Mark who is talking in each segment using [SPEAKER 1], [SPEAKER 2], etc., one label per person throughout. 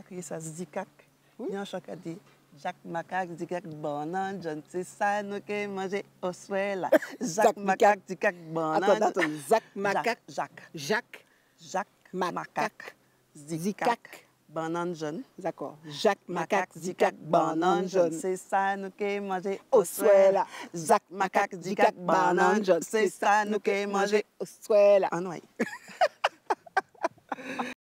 [SPEAKER 1] crié ça, Zikak. Il y a un choc à dire Jacques Macaque, Zikak, banane, John, c'est ça, nous qui manger au soir là. Jacques Macaque, Zikak, banane.
[SPEAKER 2] Attends, Jacques Macaque.
[SPEAKER 1] Jacques Macaque, Zikak, banane jaune.
[SPEAKER 2] D'accord. Jacques Macaque, Zikak, banane jaune.
[SPEAKER 1] C'est ça, nous qui manger
[SPEAKER 2] au
[SPEAKER 1] au
[SPEAKER 2] soir
[SPEAKER 1] soir
[SPEAKER 2] là.
[SPEAKER 1] là. Jacques Macaque, Zikak, banane jaune. C'est ça, nous qui manger
[SPEAKER 2] au soir là.
[SPEAKER 1] en noix.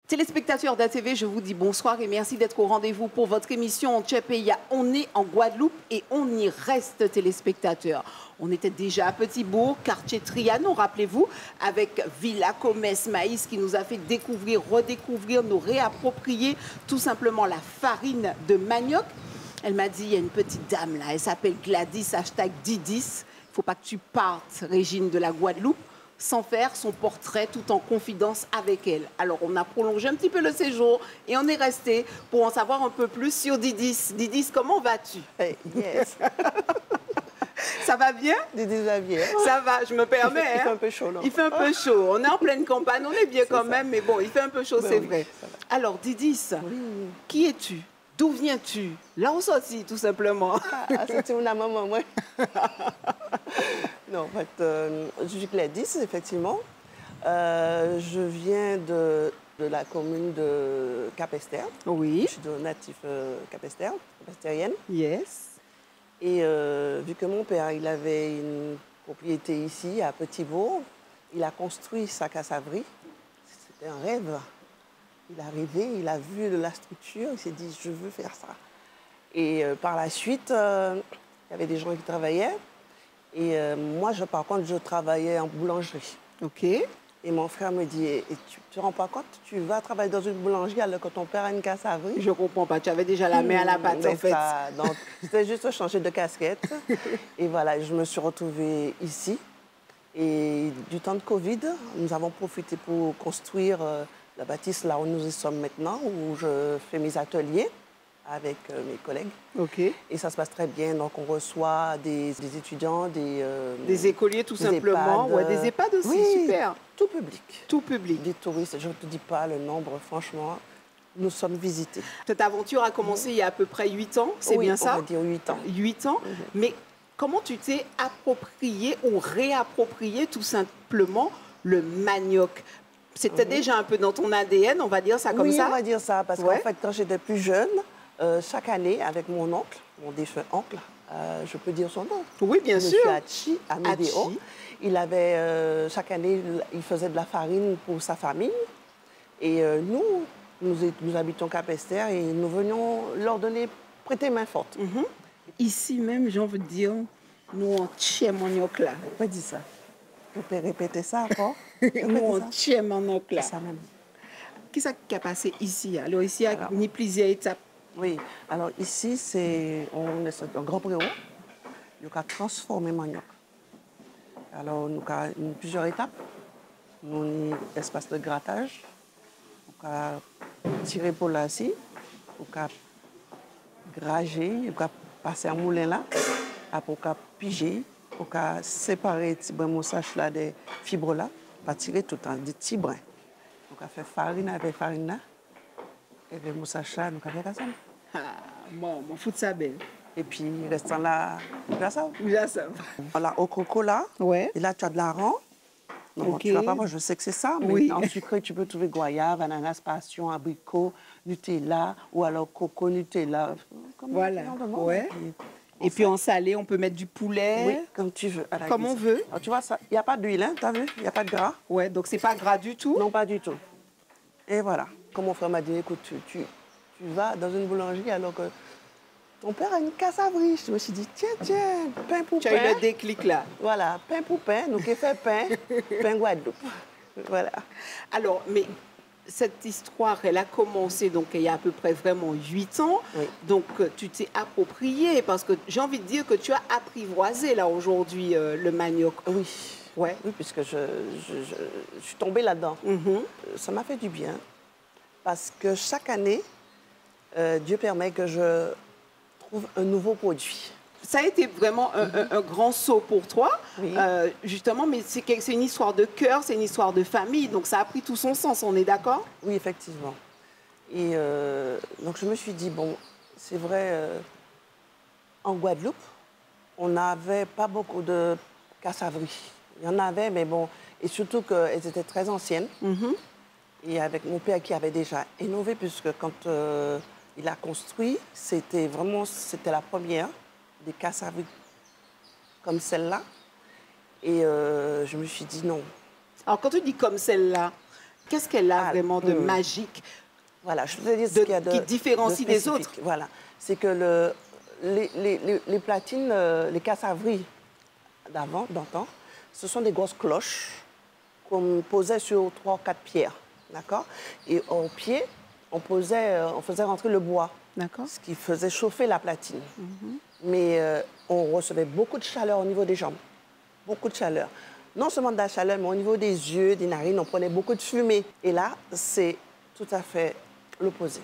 [SPEAKER 2] Téléspectateurs d'ATV, je vous dis bonsoir et merci d'être au rendez-vous pour votre émission Tchepeya. On est en Guadeloupe et on y reste, téléspectateurs. On était déjà à Petit-Bourg, quartier Trianon, rappelez-vous, avec Villa Comès Maïs qui nous a fait découvrir, redécouvrir, nous réapproprier tout simplement la farine de manioc. Elle m'a dit, il y a une petite dame là, elle s'appelle Gladys, hashtag Didis. Il ne faut pas que tu partes, Régine de la Guadeloupe, sans faire son portrait tout en confidence avec elle. Alors, on a prolongé un petit peu le séjour et on est resté pour en savoir un peu plus sur Didis. Didis, comment vas-tu?
[SPEAKER 1] Hey, yes.
[SPEAKER 2] Ça va bien?
[SPEAKER 1] Didis va bien.
[SPEAKER 2] Ça va, je me permets.
[SPEAKER 1] Il fait
[SPEAKER 2] hein.
[SPEAKER 1] un peu chaud, non?
[SPEAKER 2] Il fait un peu chaud. On est en pleine campagne, on est bien quand même, mais bon, il fait un peu chaud,
[SPEAKER 1] Ben
[SPEAKER 2] c'est
[SPEAKER 1] oui,
[SPEAKER 2] vrai.
[SPEAKER 1] ça va.
[SPEAKER 2] Alors, Didis,
[SPEAKER 1] Oui.
[SPEAKER 2] qui es-tu? D'où viens-tu? Là où sorti, tout simplement.
[SPEAKER 1] Ah, c'était une maman, moi. Non, en fait, je suis Gladys, effectivement. Je viens de la commune de Cap-Esther.
[SPEAKER 2] Oui.
[SPEAKER 1] Je suis de natif capestérienne.
[SPEAKER 2] Yes.
[SPEAKER 1] Et vu que mon père, il avait une propriété ici, à Petit-Bourg, il a construit sa cassaverie. C'était un rêve. Il a rêvé, il a vu la structure, il s'est dit, je veux faire ça. Et par la suite, il y avait des gens qui travaillaient. Et moi, par contre, je travaillais en boulangerie.
[SPEAKER 2] OK.
[SPEAKER 1] Et mon frère me dit, et tu ne te rends pas compte, tu vas travailler dans une boulangerie alors que ton père a une cassaverie.
[SPEAKER 2] Je comprends pas. Tu avais déjà la main à la pâte,
[SPEAKER 1] Mais
[SPEAKER 2] en fait.
[SPEAKER 1] ça, donc, c'était juste changer de casquette. Et voilà, je me suis retrouvée ici. Et du temps de Covid, nous avons profité pour construire la bâtisse là où nous y sommes maintenant, où je fais mes ateliers avec mes collègues.
[SPEAKER 2] OK.
[SPEAKER 1] Et ça se passe très bien. Donc, on reçoit des étudiants,
[SPEAKER 2] Des écoliers, tout
[SPEAKER 1] des
[SPEAKER 2] simplement.
[SPEAKER 1] EHPAD,
[SPEAKER 2] Ouais, des EHPAD aussi,
[SPEAKER 1] oui,
[SPEAKER 2] super.
[SPEAKER 1] tout public.
[SPEAKER 2] Tout public.
[SPEAKER 1] Des touristes, je ne te dis pas le nombre, franchement, nous sommes visités.
[SPEAKER 2] Cette aventure a commencé il y a à peu près 8 ans, c'est
[SPEAKER 1] Oui,
[SPEAKER 2] bien ça?
[SPEAKER 1] on va dire 8 ans.
[SPEAKER 2] 8 ans. Mais comment tu t'es approprié ou réapproprié tout simplement le manioc? C'était déjà un peu dans ton ADN, on va dire ça comme
[SPEAKER 1] Oui,
[SPEAKER 2] ça?
[SPEAKER 1] on va dire ça, parce
[SPEAKER 2] Ouais.
[SPEAKER 1] qu'en fait, quand j'étais plus jeune, chaque année, avec mon oncle, mon défunt oncle, je peux dire son nom.
[SPEAKER 2] Oui, bien sûr.
[SPEAKER 1] Monsieur Hachi, Amédéo.
[SPEAKER 2] Hachi.
[SPEAKER 1] Il avait, chaque année, il faisait de la farine pour sa famille. Et nous habitons Cap-Esther et nous venions leur donner, prêter main forte.
[SPEAKER 2] Ici même, j'ai envie de dire, nous on tient manioc là.
[SPEAKER 1] On peut dire ça. On peut répéter ça encore.
[SPEAKER 2] Nous on tient manioc là.
[SPEAKER 1] C'est ça même.
[SPEAKER 2] Qu'est-ce qui a passé ici? Alors ici, il y a
[SPEAKER 1] Alors.
[SPEAKER 2] ni plusieurs étapes.
[SPEAKER 1] Oui, alors ici, on est sur un grand préau. Nous avons transformé manioc. Alors, nous avons plusieurs étapes. Nous avons un espace de grattage. Nous avons tiré pour là ici. Nous avons gragé. Nous avons passé un moulin là. Après, nous avons pigé. Nous avons séparé les petits brins moussage là des fibres là. Nous avons tiré tout le temps des petits brins. Nous avons fait farine avec farine là. Et le moussage là, nous avons fait ça.
[SPEAKER 2] Ah, bon, mon fout ça belle.
[SPEAKER 1] Et puis, restant là, là, ça.
[SPEAKER 2] Déjà ça.
[SPEAKER 1] Voilà, au coco là.
[SPEAKER 2] Ouais.
[SPEAKER 1] Et là, tu as de l'aran. Non,
[SPEAKER 2] Ok.
[SPEAKER 1] tu vas pas voir, je sais que c'est ça, mais
[SPEAKER 2] Oui.
[SPEAKER 1] en sucré, tu peux trouver goyave, ananas, passion, abricot, Nutella, ou alors coco, Nutella. Comment
[SPEAKER 2] Voilà,
[SPEAKER 1] on demande.
[SPEAKER 2] ouais. Et puis en salé, on peut mettre du poulet.
[SPEAKER 1] Oui, comme tu veux. à la
[SPEAKER 2] Comme on
[SPEAKER 1] cuisine.
[SPEAKER 2] veut.
[SPEAKER 1] Alors, tu vois, il n'y a pas d'huile, hein, tu as vu? Il n'y a pas de gras.
[SPEAKER 2] Ouais, donc c'est pas gras du tout.
[SPEAKER 1] Non, pas du tout. Et voilà. Comme mon frère m'a dit, écoute, tu vas dans une boulangerie alors que ton père a une cassaverie. Je me suis dit, tiens, pain pour
[SPEAKER 2] Tu
[SPEAKER 1] pain.
[SPEAKER 2] as eu le déclic là.
[SPEAKER 1] Voilà, pain pour pain. Nous qui fait pain, pain Guadeloupe. Voilà.
[SPEAKER 2] Alors, mais cette histoire, elle a commencé donc il y a à peu près vraiment 8 ans.
[SPEAKER 1] Oui.
[SPEAKER 2] Donc tu t'es approprié parce que j'ai envie de dire que tu as apprivoisé là aujourd'hui le manioc.
[SPEAKER 1] Oui.
[SPEAKER 2] Ouais.
[SPEAKER 1] Oui, puisque je suis tombée là-dedans.
[SPEAKER 2] Mhm.
[SPEAKER 1] Ça m'a fait du bien. Parce que chaque année, Dieu permet que je trouve un nouveau produit.
[SPEAKER 2] Ça a été vraiment un grand saut pour toi,
[SPEAKER 1] Oui.
[SPEAKER 2] justement, mais c'est une histoire de cœur, c'est une histoire de famille, donc ça a pris tout son sens, on est d'accord?
[SPEAKER 1] Oui, effectivement. Et donc, je me suis dit, bon, c'est vrai, en Guadeloupe, on n'avait pas beaucoup de cassavries. Il y en avait, mais bon, et surtout qu'elles étaient très anciennes. Et avec mon père qui avait déjà innové, puisque quand il a construit, c'était la première des cassavries comme celle-là. Et je me suis dit non.
[SPEAKER 2] Alors, quand tu dis comme celle-là, qu'est-ce qu'elle a vraiment de magique?
[SPEAKER 1] Voilà, je voulais dire ce qu'il y a
[SPEAKER 2] qui différencie
[SPEAKER 1] de
[SPEAKER 2] des autres.
[SPEAKER 1] Voilà, c'est que les platines, les cassavries d'antan, ce sont des grosses cloches qu'on posait sur 3 ou 4 pierres, d'accord? Et au pied, on faisait rentrer le bois, ce qui faisait chauffer la platine. Mais on recevait beaucoup de chaleur au niveau des jambes, beaucoup de chaleur. Non seulement de la chaleur, mais au niveau des yeux, des narines, on prenait beaucoup de fumée. Et là, c'est tout à fait l'opposé.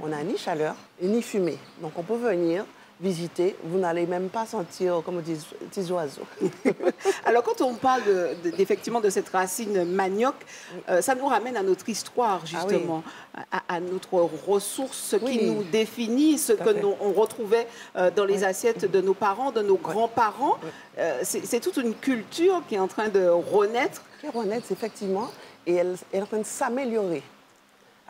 [SPEAKER 1] On n'a ni chaleur ni fumée. Donc on peut venir visiter, vous n'allez même pas sentir, comme on dit, petits oiseaux.
[SPEAKER 2] Alors, quand on parle effectivement de cette racine manioc, ça nous ramène à notre histoire, justement, à notre ressource, ce qui nous définit, ce que on retrouvait dans les assiettes de nos parents, de nos grands-parents. C'est toute une culture qui est en train de renaître.
[SPEAKER 1] Qui renaître, effectivement, et elle est en train de s'améliorer.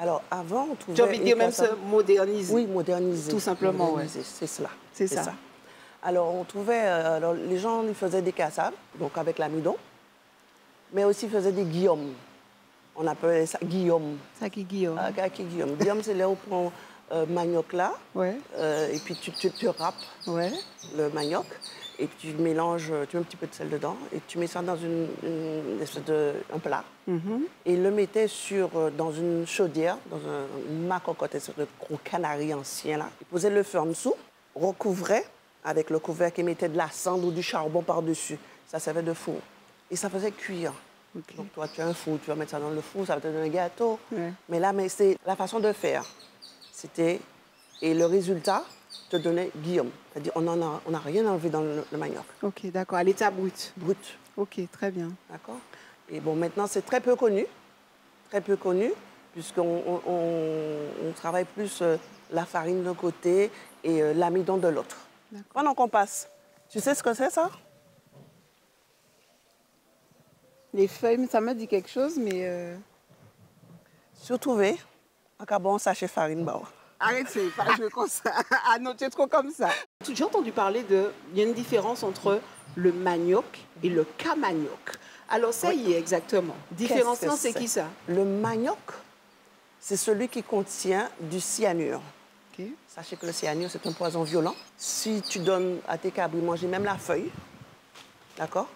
[SPEAKER 1] Alors, avant, on trouvait...
[SPEAKER 2] Tu as envie de dire même se moderniser.
[SPEAKER 1] Oui, moderniser.
[SPEAKER 2] Tout simplement,
[SPEAKER 1] oui. C'est cela.
[SPEAKER 2] C'est ça.
[SPEAKER 1] Alors, on trouvait... alors, les gens, ils faisaient des cassaves, donc avec l'amidon, mais aussi ils faisaient des guillaumes. On appelait ça guillaume.
[SPEAKER 2] Ça qui guillaume.
[SPEAKER 1] Guillaume. Guillaume, c'est là où on prend manioc là, et puis tu râpes le manioc, et puis tu mélanges, tu mets un petit peu de sel dedans, et tu mets ça dans un plat. Et le mettais dans une chaudière, dans une macocotte, de gros canari ancien là. Il posait le feu en dessous, recouvrait avec le couvercle qui mettait de la cendre ou du charbon par-dessus. Ça servait de four. Et ça faisait cuire. Donc toi, tu as un four, tu vas mettre ça dans le four, ça va te donner un gâteau. Mais là, c'est la façon de faire. Et le résultat te donnait Guillaume. C'est-à-dire, on n'a rien enlevé dans le manioc.
[SPEAKER 2] Ok, d'accord, à l'état brut.
[SPEAKER 1] Brut.
[SPEAKER 2] Ok, très bien.
[SPEAKER 1] D'accord. Et bon, maintenant, c'est très peu connu, puisqu'on travaille plus la farine d'un côté et l'amidon de l'autre. Pendant qu'on passe, tu sais ce que c'est, ça?
[SPEAKER 2] Les feuilles, ça me dit quelque chose, mais...
[SPEAKER 1] Surtout, en bon sachet farine, bah.
[SPEAKER 2] Arrête, c'est pas jouer comme ça. Ah non, tu es trop comme ça. J'ai entendu parler il y a une différence entre le manioc et le camanioc. Alors, ça y est, exactement. Différenciant, c'est qui ça?
[SPEAKER 1] Le manioc, c'est celui qui contient du cyanure. Sachez que le cyanure, c'est un poison violent. Si tu donnes à tes cabris manger même la feuille, d'accord,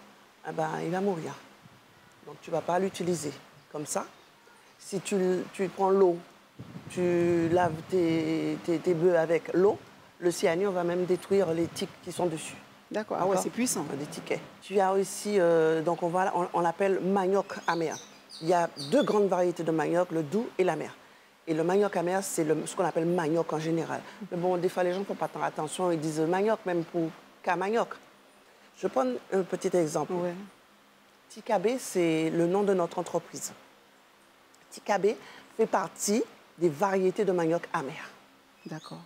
[SPEAKER 1] eh ben, il va mourir. Donc, tu ne vas pas l'utiliser comme ça. Si tu prends l'eau, tu laves tes bœufs avec l'eau, le cyanure va même détruire les tiques qui sont dessus.
[SPEAKER 2] D'accord, ah ouais, c'est puissant.
[SPEAKER 1] Des tickets. Tu as aussi, donc on l'appelle manioc amer. Il y a 2 grandes variétés de manioc, le doux et l'amer. Et le manioc amer, c'est ce qu'on appelle manioc en général. Mais bon, des fois, les gens ne font pas tant attention, ils disent manioc même pour camanioc. Je prends un petit exemple. Tikabé, c'est le nom de notre entreprise. Tikabé fait partie des variétés de manioc amer.
[SPEAKER 2] D'accord.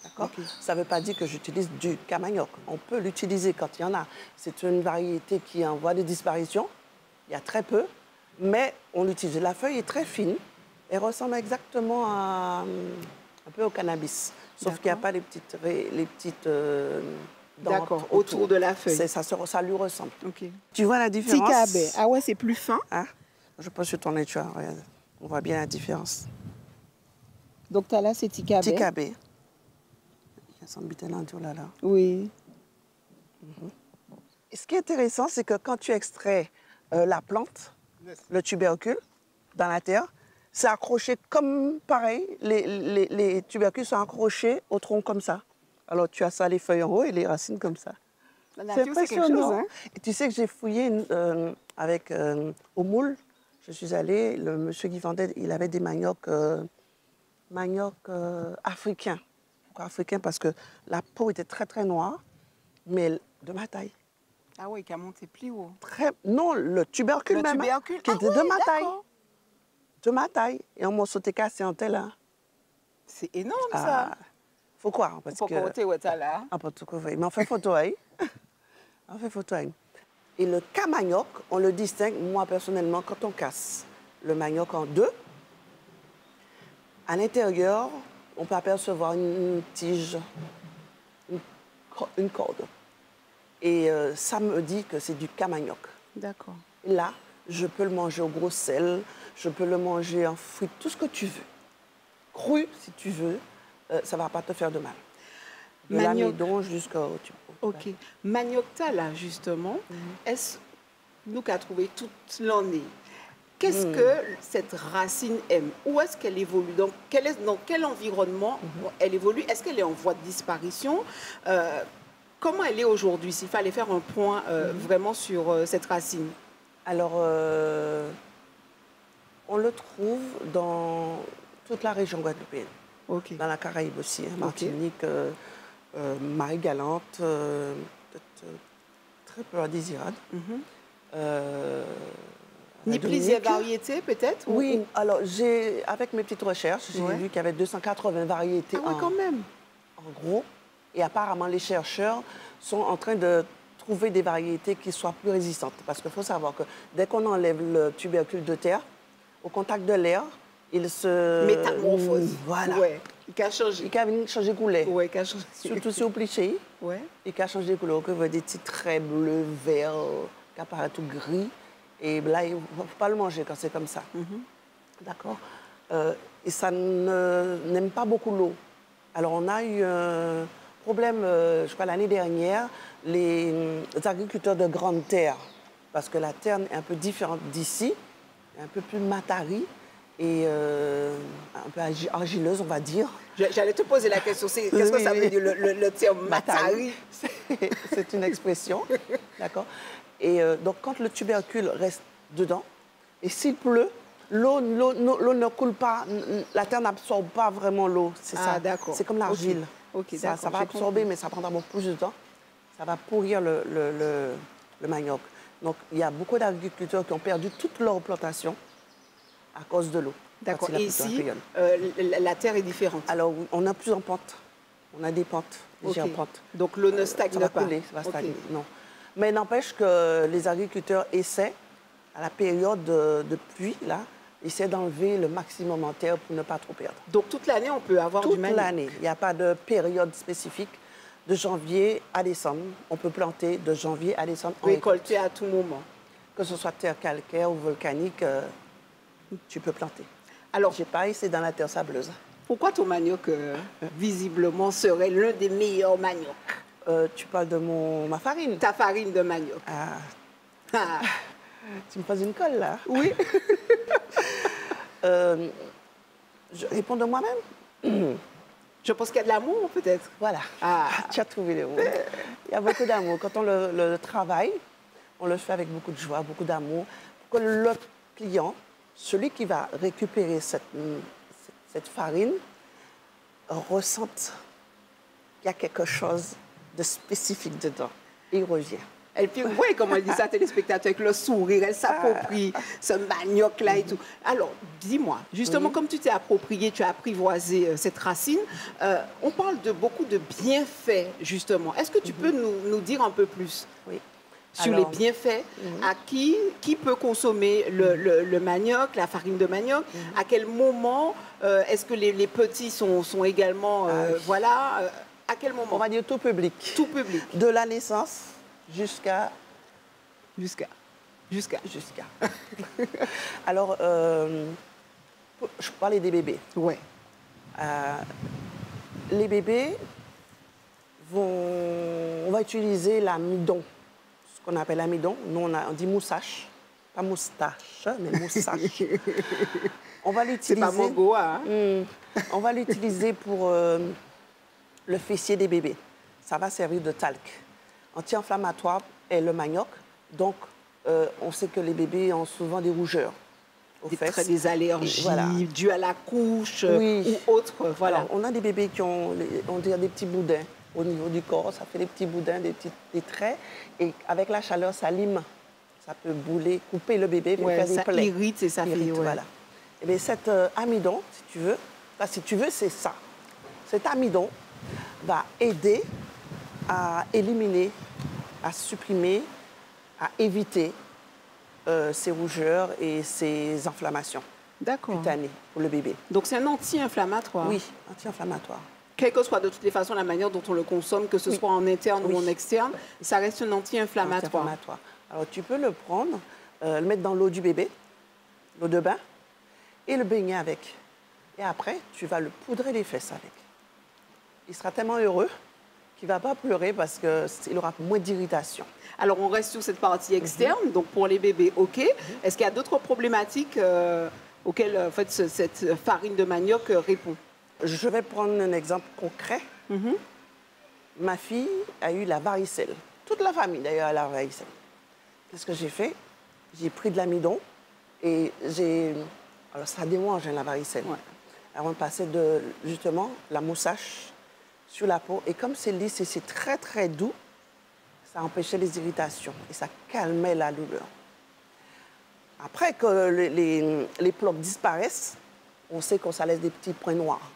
[SPEAKER 1] Ça ne veut pas dire que j'utilise du camanioc. On peut l'utiliser quand il y en a. C'est une variété qui est en voie de disparition. Il y a très peu, mais on l'utilise. La feuille est très fine. Elle ressemble exactement un peu au cannabis. Sauf qu'il n'y a pas les petites
[SPEAKER 2] dents autour de la feuille.
[SPEAKER 1] Ça lui ressemble. Tu vois la différence?
[SPEAKER 2] Tikabé. Ah ouais, c'est plus fin.
[SPEAKER 1] Je peux sur ton étui, regarde. On voit bien la différence.
[SPEAKER 2] Donc là, c'est Tikabé.
[SPEAKER 1] Tikabé. Là.
[SPEAKER 2] Oui.
[SPEAKER 1] Et ce qui est intéressant, c'est que quand tu extrais la plante, le tubercule, dans la terre, c'est accroché comme pareil. Les tubercules sont accrochés au tronc comme ça. Alors tu as ça, les feuilles en haut et les racines comme ça.
[SPEAKER 2] C'est impressionnant.
[SPEAKER 1] Hein? Et tu sais que j'ai fouillé au moule. Je suis allée, le monsieur qui vendait, il avait des maniocs africains. Pourquoi africains? Parce que la peau était très très noire, mais de ma taille.
[SPEAKER 2] Ah oui, qui a monté plus haut.
[SPEAKER 1] Non, le tubercule même, qui était de ma taille. De ma taille. Et on m'a sauté cassé en tel là.
[SPEAKER 2] C'est énorme, ça.
[SPEAKER 1] Faut croire, parce
[SPEAKER 2] Faut
[SPEAKER 1] que...
[SPEAKER 2] compter où t'as là.
[SPEAKER 1] Ah, pas tout coup, mais on fait photo, hein. On fait photo, hein. Et le cas manioc, on le distingue, moi, personnellement, quand on casse le manioc en deux, à l'intérieur, on peut apercevoir une tige, une corde. Et ça me dit que c'est du cas manioc.
[SPEAKER 2] D'accord.
[SPEAKER 1] Là, je peux le manger au gros sel, je peux le manger en fruits, tout ce que tu veux. Cru, si tu veux, ça ne va pas te faire de mal. De
[SPEAKER 2] Manioc.
[SPEAKER 1] l'amidon jusqu'au...
[SPEAKER 2] Ok. Maniocta, là, justement, est-ce nous qu'a trouvé toute l'année? Qu'est-ce que cette racine aime? Où est-ce qu'elle évolue? Dans quel environnement elle évolue? Est-ce qu'elle est en voie de disparition? Comment elle est aujourd'hui, s'il fallait faire un point vraiment sur cette racine?
[SPEAKER 1] Alors, on le trouve dans toute la région guadeloupéenne.
[SPEAKER 2] Ok.
[SPEAKER 1] Dans la Caraïbe aussi, hein, Martinique, Marie-Galante, très peu à Désirade.
[SPEAKER 2] Ni plusieurs variétés, peut-être?
[SPEAKER 1] Oui, alors avec mes petites recherches, j'ai vu qu'il y avait 280 variétés
[SPEAKER 2] quand même.
[SPEAKER 1] En gros. Et apparemment, les chercheurs sont en train de trouver des variétés qui soient plus résistantes. Parce qu'il faut savoir que dès qu'on enlève le tubercule de terre, au contact de l'air, il se...
[SPEAKER 2] Métamorphose.
[SPEAKER 1] Voilà.
[SPEAKER 2] Ouais. Il can changer.
[SPEAKER 1] Il can changer de couleur.
[SPEAKER 2] Oui, il can changer.
[SPEAKER 1] Surtout si on pliché.
[SPEAKER 2] Ouais.
[SPEAKER 1] Il can changer de couleur. Que veut des petits traits bleus, verts, qui apparaissent tout gris. Et là, il ne faut pas le manger quand c'est comme ça. D'accord. Et ça n'aime pas beaucoup l'eau. Alors, on a eu un problème, je crois, l'année dernière, les agriculteurs de grande terre, parce que la terre est un peu différente d'ici, un peu plus matari et un peu argileuse, on va dire.
[SPEAKER 2] J'allais te poser la question, qu'est-ce que ça veut dire le terme matari?
[SPEAKER 1] C'est une expression, d'accord. Et donc, quand le tubercule reste dedans, et s'il pleut, l'eau ne coule pas, la terre n'absorbe pas vraiment l'eau. C'est ça.
[SPEAKER 2] D'accord.
[SPEAKER 1] C'est comme l'argile.
[SPEAKER 2] Okay,
[SPEAKER 1] ça va absorber, mais ça prendra beaucoup plus de temps. Ça va pourrir le manioc. Donc, il y a beaucoup d'agriculteurs qui ont perdu toute leur plantation à cause de l'eau.
[SPEAKER 2] D'accord. Et ici, la terre est différente? Alors,
[SPEAKER 1] on a plus en pente. On a des pentes, légères pentes.
[SPEAKER 2] Donc, l'eau ne stagne pas?
[SPEAKER 1] Ça va couler, ça va stagner, non. Mais n'empêche que les agriculteurs essaient, à la période de pluie, là, essaient d'enlever le maximum en terre pour ne pas trop perdre.
[SPEAKER 2] Donc, toute l'année, on peut avoir du manioc?
[SPEAKER 1] Toute l'année. Il n'y a pas de période spécifique. De janvier à décembre, on peut planter de janvier à décembre.
[SPEAKER 2] Récolter à tout moment.
[SPEAKER 1] Que ce soit terre calcaire ou volcanique, tu peux planter.
[SPEAKER 2] Alors,
[SPEAKER 1] j'ai pas c'est dans la terre sableuse.
[SPEAKER 2] Pourquoi ton manioc, visiblement, serait l'un des meilleurs maniocs?
[SPEAKER 1] Tu parles de ma farine.
[SPEAKER 2] Ta farine de manioc.
[SPEAKER 1] Tu me poses une colle, là?
[SPEAKER 2] Oui.
[SPEAKER 1] Je réponds de moi-même.
[SPEAKER 2] Je pense qu'il y a de l'amour, peut-être.
[SPEAKER 1] Voilà. Tu as trouvé le mot. Il y a beaucoup d'amour. Quand on le travaille, on le fait avec beaucoup de joie, beaucoup d'amour, pour que le client, celui qui va récupérer cette farine, ressente qu'il y a quelque chose de spécifique dedans. Et il revient.
[SPEAKER 2] Et puis, oui, comme elle dit ça, téléspectateur, avec le sourire, elle s'approprie ce manioc-là et tout. Alors, dis-moi, justement, comme tu t'es approprié, tu as apprivoisé cette racine, on parle de beaucoup de bienfaits, justement. Est-ce que tu peux nous dire un peu plus sur les bienfaits? À qui peut consommer le manioc, la farine de manioc? À quel moment est-ce que les petits sont également... voilà, à quel moment?
[SPEAKER 1] On va dire tout public.
[SPEAKER 2] Tout public.
[SPEAKER 1] De la naissance jusqu'à... Alors, je parlais des bébés.
[SPEAKER 2] Oui.
[SPEAKER 1] Les bébés on va utiliser l'amidon, ce qu'on appelle l'amidon. Nous, on dit moustache. Pas moustache, mais moustache. On va l'utiliser...
[SPEAKER 2] C'est pas mogoa, hein?
[SPEAKER 1] On va l'utiliser pour le fessier des bébés. Ça va servir de talc. Anti-inflammatoire est le manioc. Donc, on sait que les bébés ont souvent des rougeurs aux fesses.
[SPEAKER 2] Des allergies dues à la couche ou autres. Voilà.
[SPEAKER 1] Alors, on a des bébés qui ont des petits boudins au niveau du corps. Ça fait des petits boudins, des traits. Et avec la chaleur, ça lime. Ça peut bouler, couper le bébé, faire des plaies.
[SPEAKER 2] Ça irrite et ça fait...
[SPEAKER 1] Voilà. Et bien, cet amidon, si tu veux, Là, si tu veux, c'est ça. Cet amidon va aider à éliminer, à supprimer, à éviter ces rougeurs et ces inflammations cutanées pour le bébé.
[SPEAKER 2] Donc, c'est un anti-inflammatoire.
[SPEAKER 1] Oui, anti-inflammatoire.
[SPEAKER 2] Quelle que soit de toutes les façons la manière dont on le consomme, que ce soit en interne ou en externe, ça reste un anti-inflammatoire.
[SPEAKER 1] Alors, tu peux le prendre, le mettre dans l'eau du bébé, l'eau de bain, et le baigner avec. Et après, tu vas le poudrer les fesses avec. Il sera tellement heureux qu'il ne va pas pleurer parce qu'il aura moins d'irritation.
[SPEAKER 2] Alors, on reste sur cette partie externe, donc pour les bébés, OK. Est-ce qu'il y a d'autres problématiques auxquelles en fait, cette farine de manioc répond?
[SPEAKER 1] Je vais prendre un exemple concret. Ma fille a eu la varicelle. Toute la famille, d'ailleurs, a la varicelle. Qu'est-ce que j'ai fait? J'ai pris de l'amidon et j'ai... Alors, ça démange, hein, la varicelle. Ouais. Alors, on passait justement la moussage sur la peau. Et comme c'est lisse et c'est très, très doux, ça empêchait les irritations et ça calmait la douleur. Après que les plaques disparaissent, on sait qu'on ça laisse des petits points noirs.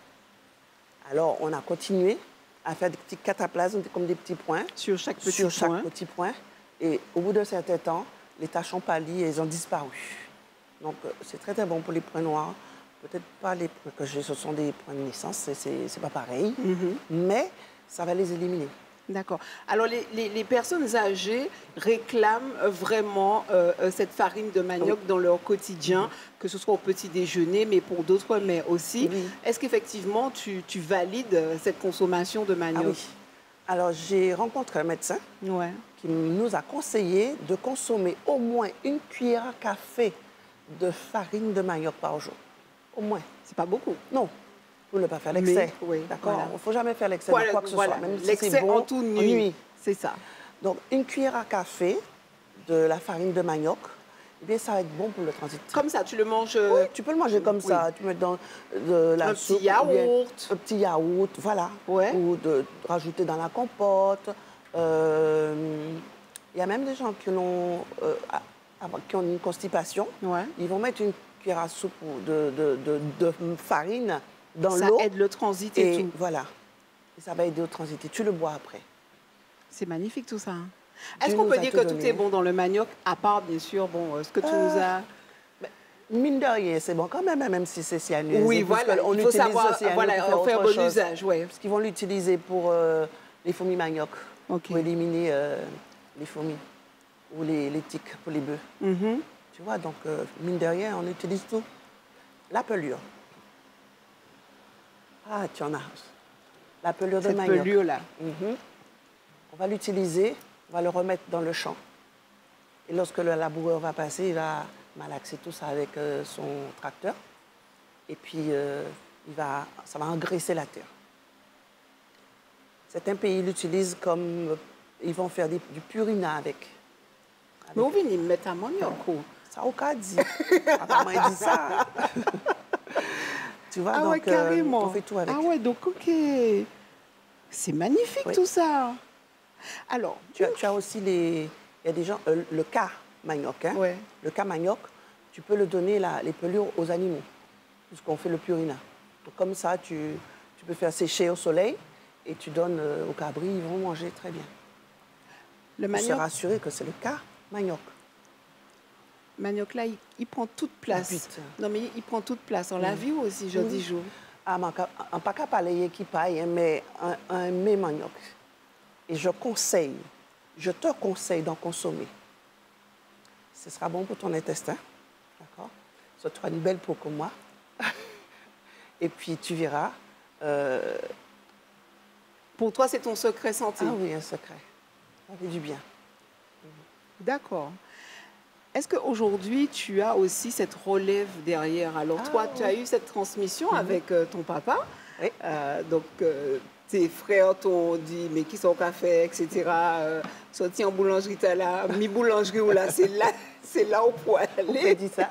[SPEAKER 1] Alors, on a continué à faire des petits cataplasmes, comme des petits points.
[SPEAKER 2] Sur chaque petit
[SPEAKER 1] point. Et au bout d'un certain temps, les taches ont pâli et elles ont disparu. Donc, c'est très, très bon pour les points noirs. Peut-être pas les points que j'ai, ce sont des points de naissance, c'est pas pareil. Mais ça va les éliminer.
[SPEAKER 2] D'accord. Alors, les personnes âgées réclament vraiment cette farine de manioc dans leur quotidien, que ce soit au petit déjeuner, mais pour d'autres mets aussi. Est-ce qu'effectivement, tu valides cette consommation de manioc?
[SPEAKER 1] Oui. Alors, j'ai rencontré un médecin qui nous a conseillé de consommer au moins une cuillère à café de farine de manioc par jour. Au moins.
[SPEAKER 2] C'est pas beaucoup.
[SPEAKER 1] Non. Pour ne pas faire l'excès. D'accord. Il ne faut jamais faire l'excès de quoi que ce soit. Même si c'est bon,
[SPEAKER 2] en toute nuit. C'est ça.
[SPEAKER 1] Donc, une cuillère à café de la farine de manioc, eh bien, ça va être bon pour le transit.
[SPEAKER 2] Comme ça, tu le manges...
[SPEAKER 1] Oui, tu peux le manger comme ça. Tu mets dans de la soupe.
[SPEAKER 2] Petit yaourt.
[SPEAKER 1] Un petit yaourt, voilà. Ou de rajouter dans la compote. Il y a même des gens qui ont une constipation. Ils vont mettre une cuillère à soupe de farine dans l'eau.
[SPEAKER 2] Ça aide le transit et tout.
[SPEAKER 1] Voilà. Et ça va aider au transit. Et tu le bois après.
[SPEAKER 2] C'est magnifique tout ça. Est-ce qu'on peut dire que tout est bon dans le manioc, à part, bien sûr, ce que tu nous as...
[SPEAKER 1] Mine de rien, c'est bon quand même, même si c'est cyanuré.
[SPEAKER 2] Oui, voilà, il faut savoir faire bon usage.
[SPEAKER 1] Parce qu'ils vont l'utiliser pour les fourmis manioc, pour éliminer les fourmis ou les tiques pour les bœufs. Tu vois, donc, mine de rien, on utilise tout. La pelure. Ah, tu en as. La pelure de manioc.
[SPEAKER 2] Cette pelure-là.
[SPEAKER 1] On va l'utiliser, on va le remettre dans le champ. Et lorsque le laboureur va passer, il va malaxer tout ça avec son tracteur. Et puis, ça va engraisser la terre. Certains pays l'utilisent comme... Ils vont faire du purina avec.
[SPEAKER 2] Mais où vient-ils mettre un manioc?
[SPEAKER 1] Ça, au cas dit. Apparemment, il dit ça. Tu vois, donc,
[SPEAKER 2] carrément.
[SPEAKER 1] on fait tout avec.
[SPEAKER 2] Ah ouais, donc, OK. C'est magnifique tout ça. Alors,
[SPEAKER 1] tu as aussi il y a des gens, le cas manioc. Hein? Le cas manioc, tu peux le donner les pelures aux animaux, puisqu'on fait le purina. Donc, comme ça, tu peux faire sécher au soleil et tu donnes aux cabris, ils vont manger très bien.
[SPEAKER 2] Le manioc.
[SPEAKER 1] Se rassurer que c'est le cas manioc.
[SPEAKER 2] Manioc, là, il prend toute place. Non, mais il prend toute place. On l'a vu aussi, jeudi jour.
[SPEAKER 1] Ah, on pas qu'à parler qui paille, mais un mets manioc. Et je te conseille d'en consommer. Ce sera bon pour ton intestin, d'accord? Ça te fera une belle peau comme moi. Et puis, tu verras.
[SPEAKER 2] Pour toi, c'est ton secret santé?
[SPEAKER 1] Ah oui, un secret. Ça fait du bien.
[SPEAKER 2] D'accord. Est-ce qu'aujourd'hui, tu as aussi cette relève derrière? Alors, toi, tu as eu cette transmission avec ton papa. Donc, tes frères t'ont dit, mais qui sont café, etc. Sorti en boulangerie, t'as là, mi-boulangerie, ou là, c'est là où pour aller.
[SPEAKER 1] On dit ça.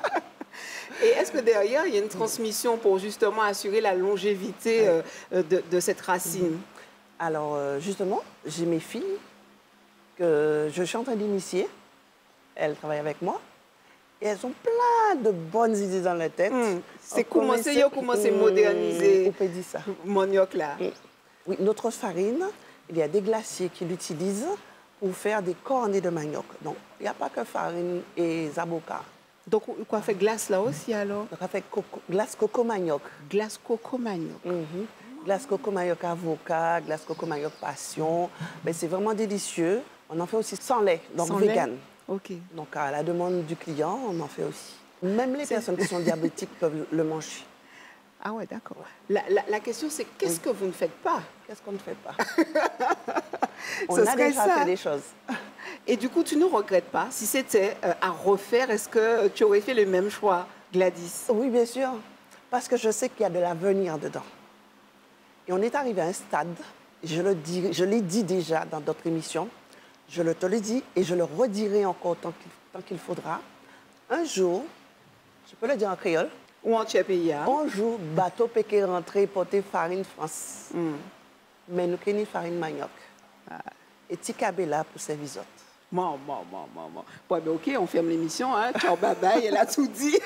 [SPEAKER 2] Et est-ce que derrière, il y a une transmission pour justement assurer la longévité de cette racine?
[SPEAKER 1] Alors, justement, j'ai mes filles que je suis en train d'initier. Elles travaillent avec moi. Et elles ont plein de bonnes idées dans la tête.
[SPEAKER 2] C'est comment c'est moderniser.
[SPEAKER 1] On peut dire ça.
[SPEAKER 2] Manioc là.
[SPEAKER 1] Oui, notre farine, il y a des glaciers qui l'utilisent pour faire des cornets de manioc. Donc, il n'y a pas que farine et zaboka.
[SPEAKER 2] Donc, quoi fait glace là aussi alors?
[SPEAKER 1] Donc, on fait glace coco manioc.
[SPEAKER 2] Glace coco manioc.
[SPEAKER 1] Glace coco manioc avocat, glace coco manioc passion. Mais c'est vraiment délicieux. On en fait aussi sans lait, donc
[SPEAKER 2] Sans
[SPEAKER 1] vegan.
[SPEAKER 2] lait? Ok.
[SPEAKER 1] Donc, à la demande du client, on en fait aussi. Même les personnes qui sont diabétiques peuvent le manger.
[SPEAKER 2] Ah ouais, d'accord. La question, c'est qu'est-ce que vous ne faites pas?
[SPEAKER 1] Qu'est-ce qu'on ne fait pas? On
[SPEAKER 2] Ce
[SPEAKER 1] a
[SPEAKER 2] serait
[SPEAKER 1] déjà
[SPEAKER 2] ça.
[SPEAKER 1] fait des choses.
[SPEAKER 2] Et du coup, tu ne regrettes pas? Si c'était à refaire, est-ce que tu aurais fait le même choix, Gladys?
[SPEAKER 1] Oui, bien sûr. Parce que je sais qu'il y a de l'avenir dedans. Et on est arrivé à un stade, je l'ai dit déjà dans d'autres émissions, je te le dis et je le redirai encore tant qu'il faudra. Un jour, je peux le dire en créole,
[SPEAKER 2] Ou en Tchèpeya?
[SPEAKER 1] un jour, bateau péké rentré porter farine France. Mais nous avons farine manioc. Et Tikabé là pour servir autres.
[SPEAKER 2] Bon, ben, ok, on ferme l'émission. Hein. Ciao, bye bye, elle a tout dit.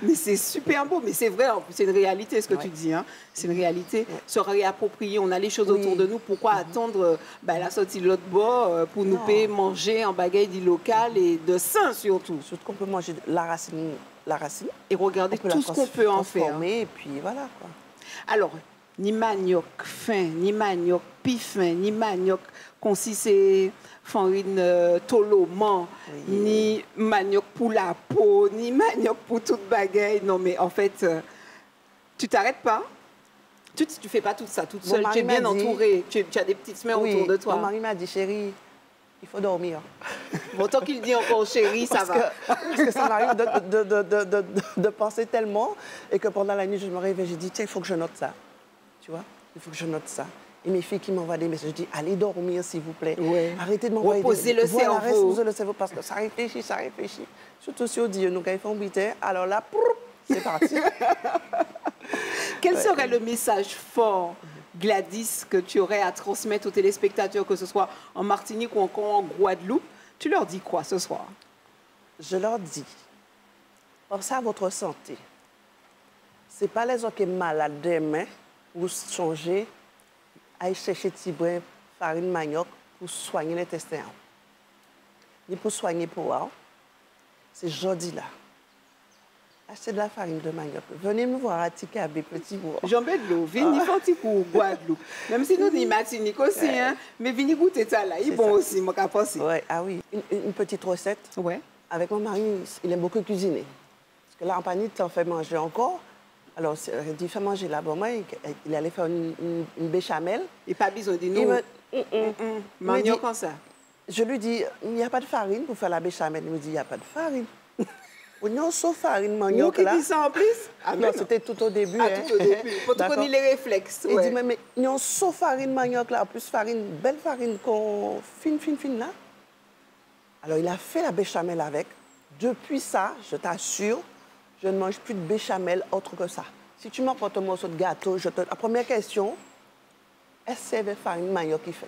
[SPEAKER 2] Mais c'est super beau, mais c'est vrai, c'est une réalité ce que tu dis. Hein. C'est une réalité. Se réapproprier, on a les choses autour de nous. Pourquoi attendre la sortie de l'autre bord pour nous payer, manger en bagaille du local et de sain surtout?
[SPEAKER 1] Surtout qu'on peut manger la racine.
[SPEAKER 2] Et regarder tout ce qu'on peut en faire.
[SPEAKER 1] Et puis voilà quoi.
[SPEAKER 2] Alors, ni manioc fin, ni manioc pi fin, ni manioc consisté farine toloman, ni manioc pour la peau, ni manioc pour toute bagaille. Non, mais en fait, tu t'arrêtes pas. Tu fais pas tout ça toute seule. Tu es bien entourée. Tu as des petites mains autour de toi.
[SPEAKER 1] Mon mari m'a dit, chérie, il faut dormir.
[SPEAKER 2] Bon, tant qu'il dit encore chérie, ça va.
[SPEAKER 1] Parce que ça m'arrive de penser tellement et que pendant la nuit, je me réveille, je dis, tiens, il faut que je note ça. Tu vois, il faut que je note ça. Et mes filles qui m'envoient des messages, je dis, allez dormir, s'il vous plaît.
[SPEAKER 2] Ouais.
[SPEAKER 1] Arrêtez de m'envoyer
[SPEAKER 2] Reposez le cerveau.
[SPEAKER 1] Reposez le cerveau parce que ça réfléchit. Surtout si on dit, nous, quand ils font 8 heures, alors là, c'est parti.
[SPEAKER 2] Quel serait le message fort, Gladys, que tu aurais à transmettre aux téléspectateurs, que ce soit en Martinique ou encore en Guadeloupe? Tu leur dis quoi ce soir?
[SPEAKER 1] Je leur dis, pensez à votre santé. Ce n'est pas les autres qui sont malades demain pour changer, aller chercher petit brin farine manioc pour soigner l'intestin. Ni pour soigner pour eux. C'est jeudi là. Achetez de la farine de manioc. Venez me voir à Tikabé, petit bois.
[SPEAKER 2] Jean-Bedlo, venez faire pour Guadeloupe. Même si nous sommes Martinique aussi, hein, mais venez goûter ça là. Il est bon aussi, moi, qu'à penser.
[SPEAKER 1] Ouais, ah oui, une petite recette.
[SPEAKER 2] Ouais.
[SPEAKER 1] Avec mon mari, il aime beaucoup cuisiner. Parce que là, en panique, tu en fais manger encore. Alors, il dit, fais manger là. Bon, moi, il allait faire une béchamel.
[SPEAKER 2] Et pas besoin de nous. Manioc comme ça.
[SPEAKER 1] Je lui dis, il n'y a pas de farine pour faire la béchamel. Il me dit, il n'y a pas de farine. Non, sauf farine manioc là.
[SPEAKER 2] Qui dit ça en plus? Ah,
[SPEAKER 1] non, c'était tout au début.
[SPEAKER 2] Ah, tout au début. Pour te connaître les réflexes.
[SPEAKER 1] Il dit, mais non, sauf farine manioc là. En plus, farine, belle farine, fine là. Alors, il a fait la béchamel avec. Depuis ça, je t'assure, je ne mange plus de béchamel autre que ça. Si tu m'apportes un morceau de gâteau, la première question, est-ce que c'est farine manioc qui fait?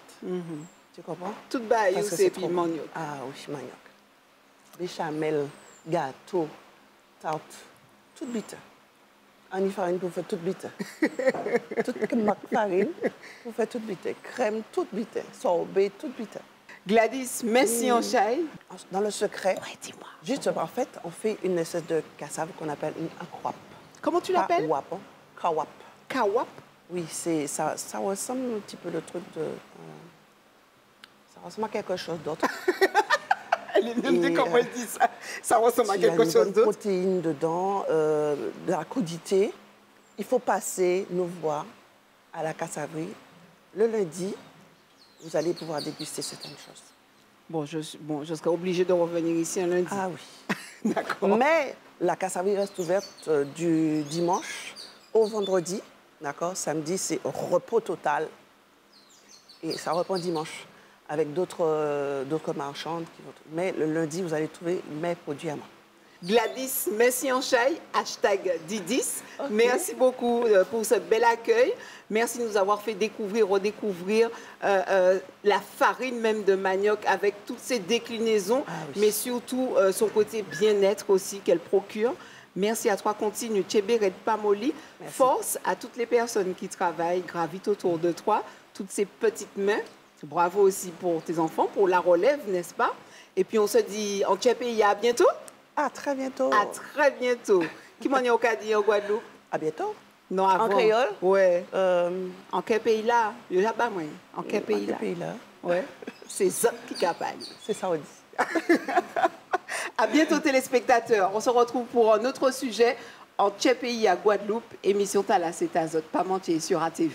[SPEAKER 1] Tu comprends?
[SPEAKER 2] Tout bail, c'est puis manioc.
[SPEAKER 1] Ah oui, manioc. Béchamel, gâteau, tarte, toute bite. On y farine pour faire toute bite. Toute farine pour faire toute bite. Crème, toute bite. Sorbet, toute bite.
[SPEAKER 2] Gladys, merci en chai.
[SPEAKER 1] Dans le secret,
[SPEAKER 2] dis-moi.
[SPEAKER 1] Juste en fait, on fait une espèce de cassave qu'on appelle une akwap.
[SPEAKER 2] Comment tu l'appelles?
[SPEAKER 1] Kawap. Kawap.
[SPEAKER 2] Kawap?
[SPEAKER 1] Oui, ça ressemble un petit peu le truc de... ça ressemble à quelque chose d'autre.
[SPEAKER 2] Elle est même dit comment elle dit ça. Ça ressemble à quelque chose d'autre.
[SPEAKER 1] Il y a une bonne protéine dedans, de la crudité. Il faut passer nous voir à la cassaverie. Le lundi, vous allez pouvoir déguster certaines choses.
[SPEAKER 2] Bon, je serai obligée de revenir ici un lundi.
[SPEAKER 1] Ah oui.
[SPEAKER 2] D'accord.
[SPEAKER 1] Mais la cassaverie reste ouverte du dimanche au vendredi. D'accord. Samedi, c'est repos total. Et ça reprend dimanche avec d'autres marchandes. Mais le lundi, vous allez trouver mes produits à moi.
[SPEAKER 2] Gladys Messianchay, hashtag Didis.
[SPEAKER 1] Ok.
[SPEAKER 2] Merci beaucoup pour ce bel accueil. Merci de nous avoir fait découvrir, redécouvrir la farine même de manioc avec toutes ses déclinaisons,
[SPEAKER 1] Ah oui.
[SPEAKER 2] mais surtout son côté bien-être aussi qu'elle procure. Merci à toi, continue. Tchébé Pamoli.
[SPEAKER 1] Merci.
[SPEAKER 2] Force à toutes les personnes qui travaillent, gravitent autour de toi, toutes ces petites mains. Bravo aussi pour tes enfants, pour la relève, n'est-ce pas? Et puis on se dit en Tchépé, à bientôt.
[SPEAKER 1] À très bientôt.
[SPEAKER 2] À très bientôt. Qui m'en est au cas en Guadeloupe?
[SPEAKER 1] À bientôt.
[SPEAKER 2] Non, avant.
[SPEAKER 1] En créole?
[SPEAKER 2] Ouais.
[SPEAKER 1] Euh,
[SPEAKER 2] En quel pays là? Je sais pas moi. En quel pays là?
[SPEAKER 1] pays là?
[SPEAKER 2] Ouais. C'est ça qui capable.
[SPEAKER 1] C'est ça, on dit.
[SPEAKER 2] À bientôt téléspectateurs. On se retrouve pour un autre sujet en Tchépéi à Guadeloupe. Émission Tala, c'est Azote. Pas mentir sur ATV.